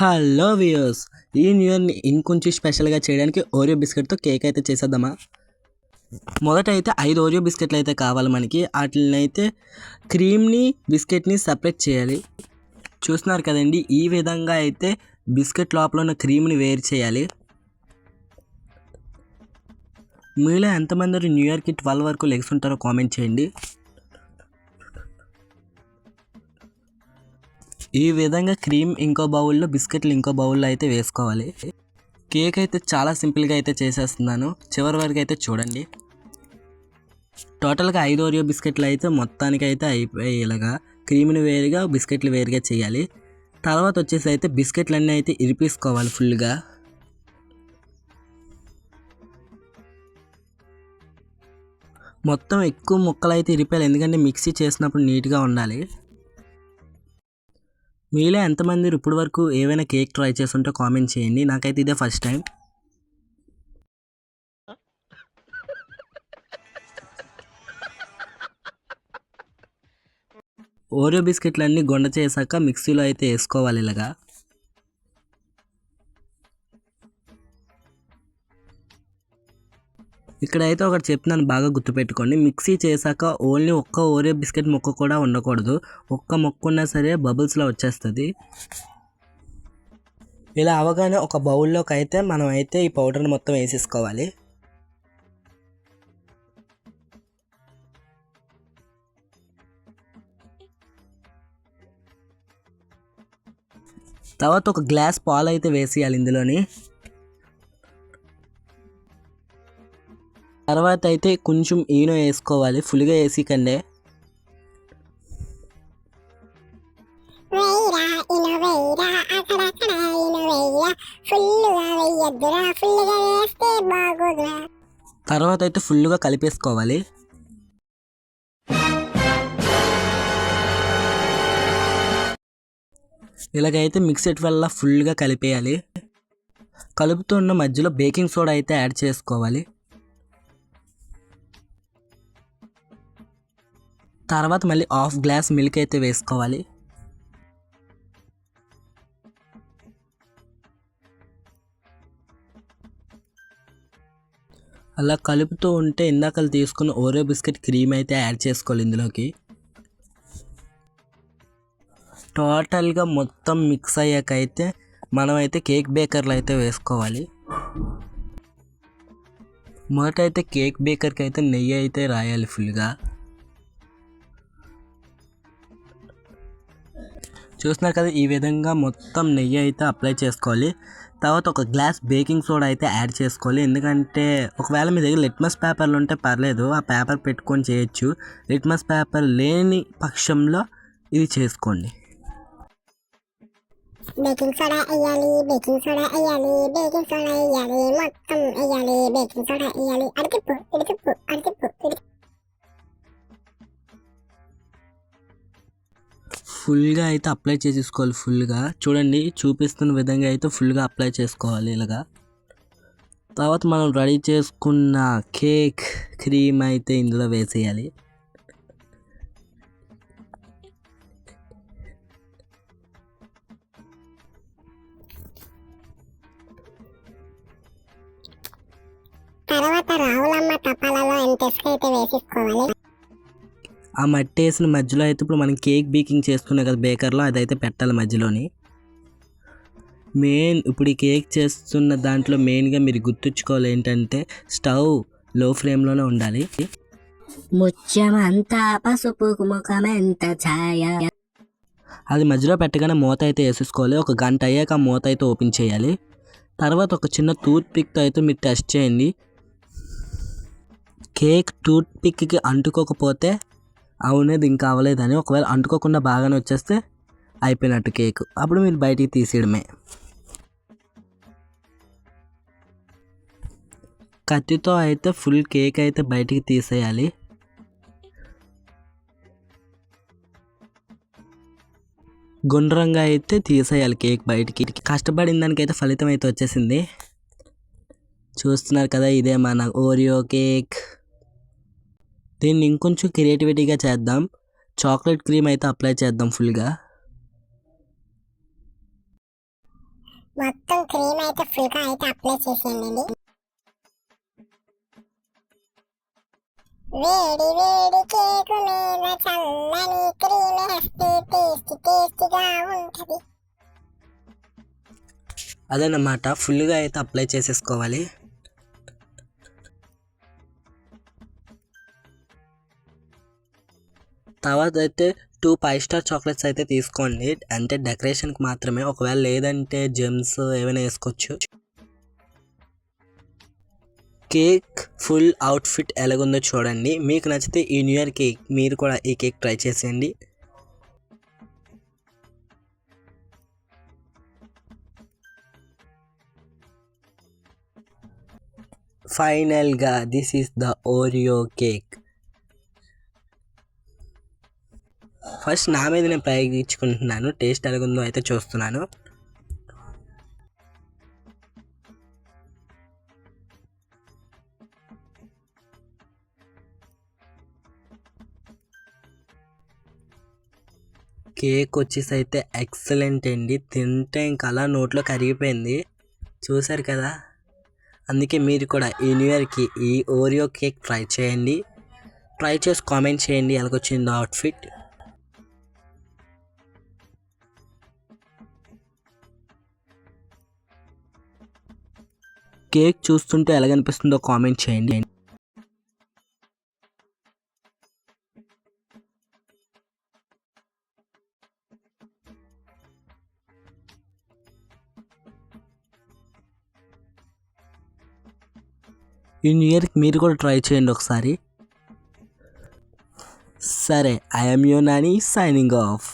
Hello viewers, ఈ new ఇయర్ని ఇంకొంచెం స్పెషల్గా చేయడానికి ఓరియో బిస్కెట్తో కేక్ అయితే చేసేద్దామా. మొదట అయితే 5 ఓరియో బిస్కెట్లు అయితే కావాలి మనకి. వాటిని అయితే క్రీమ్ని బిస్కెట్ని సపరేట్ చేయాలి. చూస్తున్నారు కదండి, ఈ విధంగా అయితే బిస్కెట్ లోపల ఉన్న క్రీమ్ని వేరు చేయాలి. మీలో ఎంతమంది న్యూ ఇయర్కి 12 వరకు లెగ్స్ ఉంటారో కామెంట్ చేయండి. ఈ విధంగా క్రీమ్ ఇంకో బౌల్లో, బిస్కెట్లు ఇంకో బౌల్లో అయితే వేసుకోవాలి. కేక్ అయితే చాలా సింపుల్గా అయితే చేసేస్తున్నాను, చివరి వరకు అయితే చూడండి. టోటల్గా 5 ఓరియో బిస్కెట్లు అయితే మొత్తానికి అయితే అయిపోయాయి. ఇలాగా క్రీమ్ని వేరుగా, బిస్కెట్లు వేరుగా చేయాలి. తర్వాత వచ్చేసి అయితే బిస్కెట్లన్నీ అయితే ఇరిపేసుకోవాలి ఫుల్గా. మొత్తం ఎక్కువ ముక్కలు అయితే ఇరిపేయాలి, ఎందుకంటే మిక్సీ చేసినప్పుడు నీట్గా ఉండాలి. మీలో ఎంతమంది ఇప్పటి వరకు ఏవైనా కేక్ ట్రై చేస్తుంటే కామెంట్ చేయండి. నాకైతే ఇదే ఫస్ట్ టైం. ఓరియో బిస్కెట్లు అన్నీ గొండ చేశాక మిక్సీలో అయితే వేసుకోవాలి ఇలాగా. ఇక్కడైతే ఒకటి చెప్తున్నాను, బాగా గుర్తుపెట్టుకోండి. మిక్సీ చేశాక ఓన్లీ ఒక్క ఓరియో బిస్కెట్ ముక్క కూడా ఉండకూడదు. ఒక్క ముక్క ఉన్నా సరే బబుల్స్లో వచ్చేస్తుంది. ఇలా అవగానే ఒక బౌల్లోకి అయితే మనం అయితే ఈ పౌడర్ని మొత్తం వేసేసుకోవాలి. తర్వాత ఒక గ్లాస్ పాలు అయితే వేసేయాలి ఇందులోని. తర్వాత అయితే కొంచెం ఈనో వేసుకోవాలి, ఫుల్గా వేసి కండే. తర్వాత అయితే ఫుల్గా కలిపేసుకోవాలి. ఇలాగైతే మిక్సెట్ వల్ల ఫుల్గా కలిపేయాలి. కలుపుతున్న మధ్యలో బేకింగ్ సోడా అయితే యాడ్ చేసుకోవాలి. తర్వాత మళ్ళీ హాఫ్ గ్లాస్ మిల్క్ అయితే వేసుకోవాలి. అలా కలుపుతూ ఉంటే ఇందాక తీసుకున్న ఓరియో బిస్కెట్ క్రీమ్ అయితే యాడ్ చేసుకోవాలి ఇందులోకి. టోటల్గా మొత్తం మిక్స్ అయ్యాక అయితే మనమైతే కేక్ బేకర్లో అయితే వేసుకోవాలి. మొదట అయితే కేక్ బేకర్కి అయితే నెయ్యి అయితే రాయాలి ఫుల్గా. చూస్తున్నారు కదా, ఈ విధంగా మొత్తం నెయ్యి అయితే అప్లై చేసుకోవాలి. తర్వాత ఒక గ్లాస్ బేకింగ్ సోడా అయితే యాడ్ చేసుకోవాలి, ఎందుకంటే ఒకవేళ మీ దగ్గర లిట్మస్ పేపర్లు ఉంటే పర్లేదు, ఆ పేపర్ పెట్టుకొని చేయొచ్చు. లిట్మస్ పేపర్ లేని పక్షంలో ఇది చేసుకోండి. బేకింగ్ సోడా వేయాలి, బేకింగ్ సోడా వేయాలి, బేకింగ్ సోడా వేయాలి, మొత్తం వేయాలి, బేకింగ్ సోడా వేయాలి. అడిగిప్పు ఇడిగిప్పు అడిగిప్పు. ఫుల్గా అయితే అప్లై చేసేసుకోవాలి. ఫుల్గా చూడండి, చూపిస్తున్న విధంగా అయితే ఫుల్గా అప్లై చేసుకోవాలి ఇలాగా. తర్వాత మనం రెడీ చేసుకున్న కేక్ క్రీమ్ అయితే ఇందులో వేసేయాలి. తర్వాత రావులమ్మ తపాలలో ఎంత ఇసుక అయితే వేసేసుకోవాలి. ఆ మట్టి వేసిన మధ్యలో అయితే ఇప్పుడు మనం కేక్ బేకింగ్ చేసుకున్నాం కదా బేకర్లో, అదైతే పెట్టాలి మధ్యలోని. ఇప్పుడు ఈ కేక్ చేస్తున్న దాంట్లో మెయిన్గా మీరు గుర్తుంచుకోవాలి ఏంటంటే, స్టవ్ లో ఫ్లేమ్లోనే ఉండాలి. ముత్యమంతా పసుపు ముఖమెంత ఛాయ. అది మధ్యలో పెట్టగానే మూత అయితే వేసేసుకోవాలి. ఒక గంట అయ్యాక ఆ మూత అయితే ఓపెన్ చేయాలి. తర్వాత ఒక చిన్న టూత్ పిక్తో అయితే మీరు టెస్ట్ చేయండి. కేక్ టూత్ పిక్కి అంటుకోకపోతే అవునేది ఇంకా అవ్వలేదని, ఒకవేళ అంటుకోకుండా బాగానే వచ్చేస్తే అయిపోయినట్టు కేక్. అప్పుడు మీరు బయటికి తీసేయడమే. కత్తితో అయితే ఫుల్ కేక్ అయితే బయటికి తీసేయాలి. గుండ్రంగా అయితే తీసేయాలి కేక్ బయటికి. కష్టపడిన దానికైతే ఫలితం అయితే వచ్చేసింది. చూస్తున్నారు కదా, ఇదే మన ఓరియో కేక్. దీన్ని ఇంకొంచెం క్రియేటివిటీగా చేద్దాం. చాక్లెట్ క్రీమ్ అయితే అప్లై చేద్దాం ఫుల్గా. మొత్తం క్రీమ్ అయితే ఫుల్గా అయితే అప్లై చేసేయండి. వేడి వేడి కేకు మీద చల్లని క్రీమ్ వేస్తే టేస్టీగా ఉంటది. అదనమాట, ఫుల్గా అయితే అప్లై చేసేసుకోవాలి. తర్వాత అయితే 2 5 స్టార్ చాక్లెట్స్ అయితే తీసుకోండి, అంటే డెకరేషన్కి మాత్రమే. ఒకవేళ లేదంటే జెమ్స్ ఏమైనా వేసుకోవచ్చు. కేక్ ఫుల్ అవుట్ఫిట్ ఎలాగుందో చూడండి. మీకు నచ్చితే ఈ న్యూ ఇయర్ కేక్ మీరు కూడా ఈ కేక్ ట్రై చేసేయండి. ఫైనల్గా this is the Oreo cake. First నా మీద నేను ప్రయోగించుకుంటున్నాను, టేస్ట్ ఎలాగుందో అయితే చూస్తున్నాను. కేక్ వచ్చేసి అయితే ఎక్సలెంట్ అండి. తింటే ఇంకా అలా నోట్లో కరిగిపోయింది, చూసారు కదా. అందుకే మీరు కూడా ఈ న్యూ ఇయర్కి ఈ ఓరియో కేక్ ట్రై చేయండి. ట్రై చేసి కామెంట్ చేయండి ఎలాగొచ్చిందో అవుట్ఫిట్. కేక్ చూస్తుంటే ఎలాగనిపిస్తుందో కామెంట్ చేయండి. ఈ న్యూ ఇయర్కి మీరు కూడా ట్రై చేయండి ఒకసారి. సరే, I'm your Nani signing off.